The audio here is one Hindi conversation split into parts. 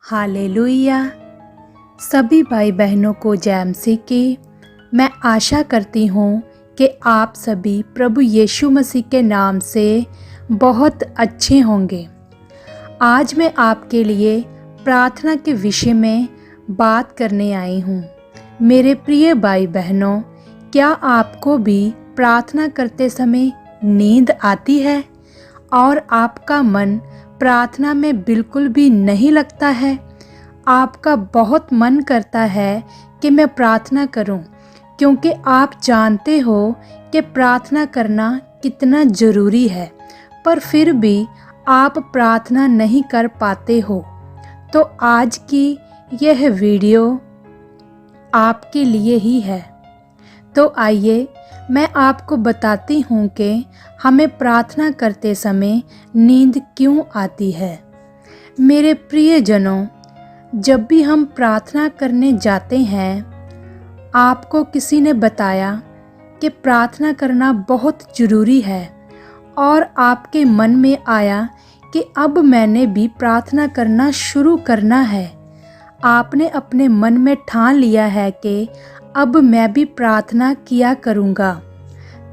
हालेलुया। सभी भाई बहनों को जय मसीह की। मैं आशा करती हूँ कि आप सभी प्रभु यीशु मसीह के नाम से बहुत अच्छे होंगे। आज मैं आपके लिए प्रार्थना के विषय में बात करने आई हूँ। मेरे प्रिय भाई बहनों, क्या आपको भी प्रार्थना करते समय नींद आती है और आपका मन प्रार्थना में बिल्कुल भी नहीं लगता है? आपका बहुत मन करता है कि मैं प्रार्थना करूं, क्योंकि आप जानते हो कि प्रार्थना करना कितना ज़रूरी है, पर फिर भी आप प्रार्थना नहीं कर पाते हो। तो आज की यह वीडियो आपके लिए ही है। तो आइए मैं आपको बताती हूँ कि हमें प्रार्थना करते समय नींद क्यों आती है। मेरे प्रियजनों, जब भी हम प्रार्थना करने जाते हैं, आपको किसी ने बताया कि प्रार्थना करना बहुत ज़रूरी है और आपके मन में आया कि अब मैंने भी प्रार्थना करना शुरू करना है। आपने अपने मन में ठान लिया है कि अब मैं भी प्रार्थना किया करूँगा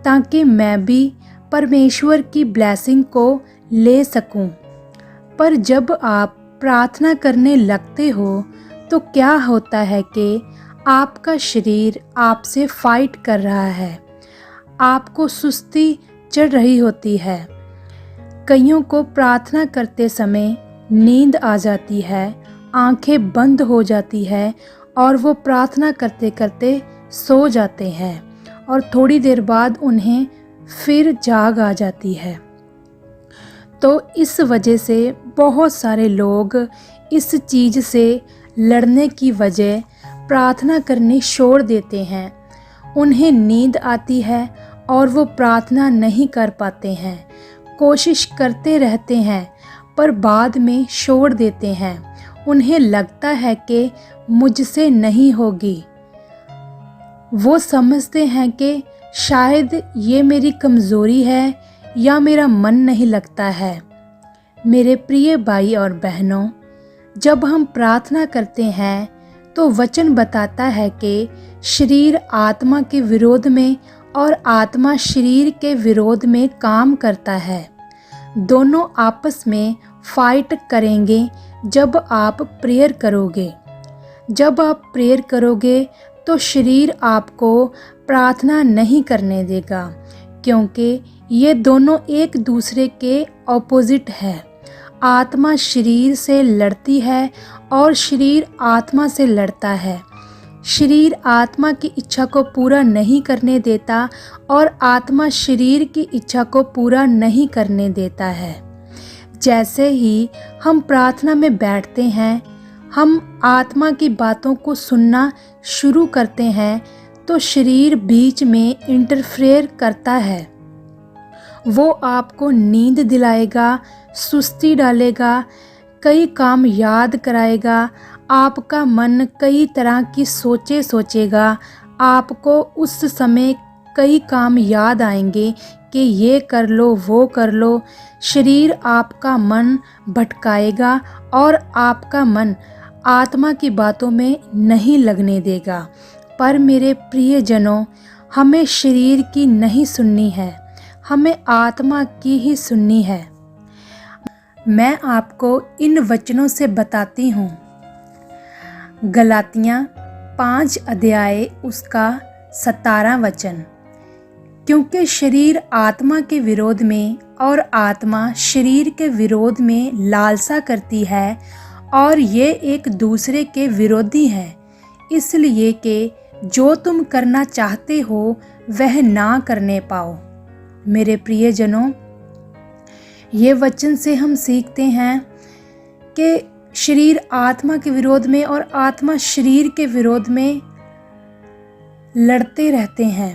ताकि मैं भी परमेश्वर की ब्लेसिंग को ले सकूं। पर जब आप प्रार्थना करने लगते हो तो क्या होता है कि आपका शरीर आपसे फाइट कर रहा है, आपको सुस्ती चढ़ रही होती है। कईयों को प्रार्थना करते समय नींद आ जाती है, आंखें बंद हो जाती है और वो प्रार्थना करते करते सो जाते हैं और थोड़ी देर बाद उन्हें फिर जाग आ जाती है। तो इस वजह से बहुत सारे लोग इस चीज़ से लड़ने की वजह प्रार्थना करनी छोड़ देते हैं। उन्हें नींद आती है और वो प्रार्थना नहीं कर पाते हैं, कोशिश करते रहते हैं पर बाद में छोड़ देते हैं। उन्हें लगता है कि मुझसे नहीं होगी। वो समझते हैं कि शायद ये मेरी कमज़ोरी है या मेरा मन नहीं लगता है। मेरे प्रिय भाई और बहनों, जब हम प्रार्थना करते हैं तो वचन बताता है कि शरीर आत्मा के विरोध में और आत्मा शरीर के विरोध में काम करता है। दोनों आपस में फाइट करेंगे जब आप प्रेयर करोगे। जब आप प्रेयर करोगे तो शरीर आपको प्रार्थना नहीं करने देगा, क्योंकि ये दोनों एक दूसरे के ऑपोजिट है। आत्मा शरीर से लड़ती है और शरीर आत्मा से लड़ता है। शरीर आत्मा की इच्छा को पूरा नहीं करने देता और आत्मा शरीर की इच्छा को पूरा नहीं करने देता है। जैसे ही हम प्रार्थना में बैठते हैं, हम आत्मा की बातों को सुनना शुरू करते हैं तो शरीर बीच में इंटरफेयर करता है। वो आपको नींद दिलाएगा, सुस्ती डालेगा, कई काम याद कराएगा। आपका मन कई तरह की सोचेगा। आपको उस समय कई काम याद आएंगे कि ये कर लो, वो कर लो। शरीर आपका मन भटकाएगा और आपका मन आत्मा की बातों में नहीं लगने देगा। पर मेरे प्रियजनों, हमें शरीर की नहीं सुननी है, हमें आत्मा की ही सुननी है। मैं आपको इन वचनों से बताती हूँ। गलातियाँ 5 अध्याय उसका 17 वचन। क्योंकि शरीर आत्मा के विरोध में और आत्मा शरीर के विरोध में लालसा करती है और ये एक दूसरे के विरोधी हैं, इसलिए कि जो तुम करना चाहते हो वह ना करने पाओ। मेरे प्रियजनों, ये वचन से हम सीखते हैं कि शरीर आत्मा के विरोध में और आत्मा शरीर के विरोध में लड़ते रहते हैं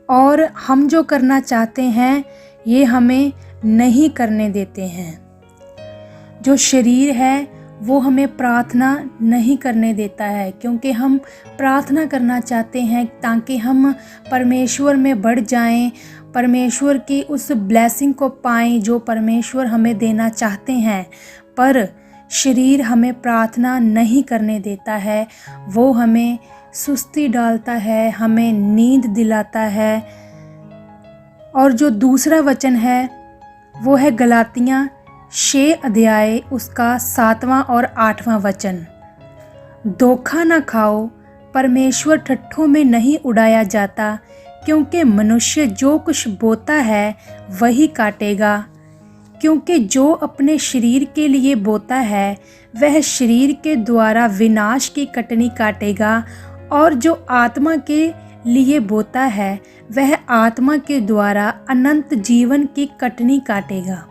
और हम जो करना चाहते हैं ये हमें नहीं करने देते हैं। जो शरीर है वो हमें प्रार्थना नहीं करने देता है, क्योंकि हम प्रार्थना करना चाहते हैं ताकि हम परमेश्वर में बढ़ जाएं, परमेश्वर की उस ब्लेसिंग को पाएं जो परमेश्वर हमें देना चाहते हैं। पर शरीर हमें प्रार्थना नहीं करने देता है, वो हमें सुस्ती डालता है, हमें नींद दिलाता है। और जो दूसरा वचन है वो है गलातियाँ 6 अध्याय उसका 7वां और 8वां वचन। धोखा न खाओ, परमेश्वर ठट्ठों में नहीं उड़ाया जाता, क्योंकि मनुष्य जो कुछ बोता है वही काटेगा। क्योंकि जो अपने शरीर के लिए बोता है वह शरीर के द्वारा विनाश की कटनी काटेगा, और जो आत्मा के लिए बोता है वह आत्मा के द्वारा अनंत जीवन की कटनी काटेगा।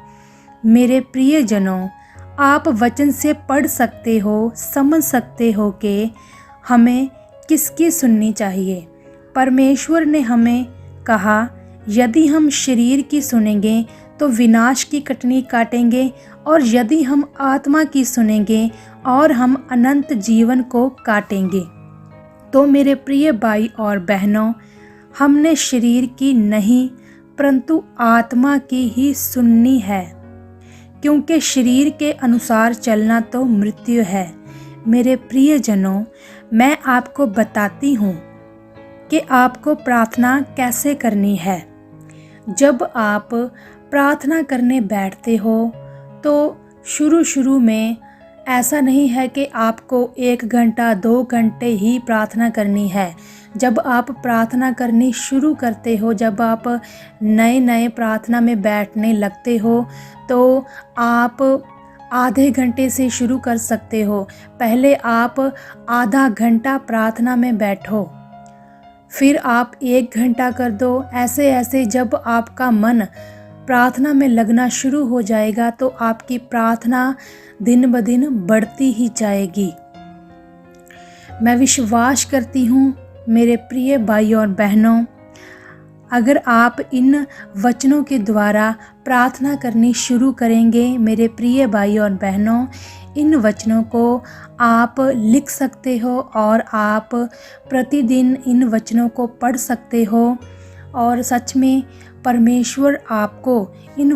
मेरे प्रियजनों, आप वचन से पढ़ सकते हो, समझ सकते हो कि हमें किसकी सुननी चाहिए। परमेश्वर ने हमें कहा, यदि हम शरीर की सुनेंगे तो विनाश की कटनी काटेंगे, और यदि हम आत्मा की सुनेंगे और हम अनंत जीवन को काटेंगे। तो मेरे प्रिय भाई और बहनों, हमने शरीर की नहीं परंतु आत्मा की ही सुननी है, क्योंकि शरीर के अनुसार चलना तो मृत्यु है। मेरे प्रियजनों, मैं आपको बताती हूँ कि आपको प्रार्थना कैसे करनी है। जब आप प्रार्थना करने बैठते हो तो शुरू में ऐसा नहीं है कि आपको 1 घंटा 2 घंटे ही प्रार्थना करनी है। जब आप प्रार्थना करनी शुरू करते हो, जब आप नए प्रार्थना में बैठने लगते हो, तो आप आधे घंटे से शुरू कर सकते हो। पहले आप आधा घंटा प्रार्थना में बैठो, फिर आप 1 घंटा कर दो। ऐसे ऐसे जब आपका मन प्रार्थना में लगना शुरू हो जाएगा तो आपकी प्रार्थना दिन ब दिन बढ़ती ही जाएगी। मैं विश्वास करती हूँ मेरे प्रिय भाई और बहनों, अगर आप इन वचनों के द्वारा प्रार्थना करनी शुरू करेंगे, मेरे प्रिय भाई और बहनों, इन वचनों को आप लिख सकते हो और आप प्रतिदिन इन वचनों को पढ़ सकते हो। और सच में परमेश्वर आपको इन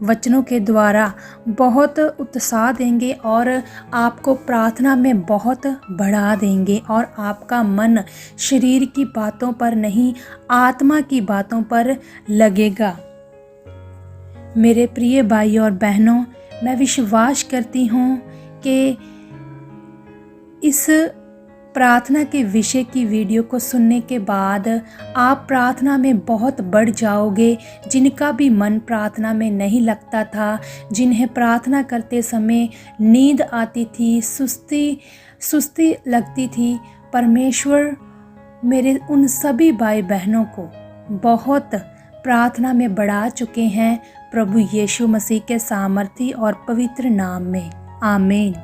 वचनों के द्वारा बहुत उत्साह देंगे और आपको प्रार्थना में बहुत बढ़ा देंगे, और आपका मन शरीर की बातों पर नहीं, आत्मा की बातों पर लगेगा। मेरे प्रिय भाई और बहनों, मैं विश्वास करती हूँ कि इस प्रार्थना के विषय की वीडियो को सुनने के बाद आप प्रार्थना में बहुत बढ़ जाओगे। जिनका भी मन प्रार्थना में नहीं लगता था, जिन्हें प्रार्थना करते समय नींद आती थी, सुस्ती लगती थी, परमेश्वर मेरे उन सभी भाई बहनों को बहुत प्रार्थना में बढ़ा चुके हैं, प्रभु यीशु मसीह के सामर्थी और पवित्र नाम में। आमीन।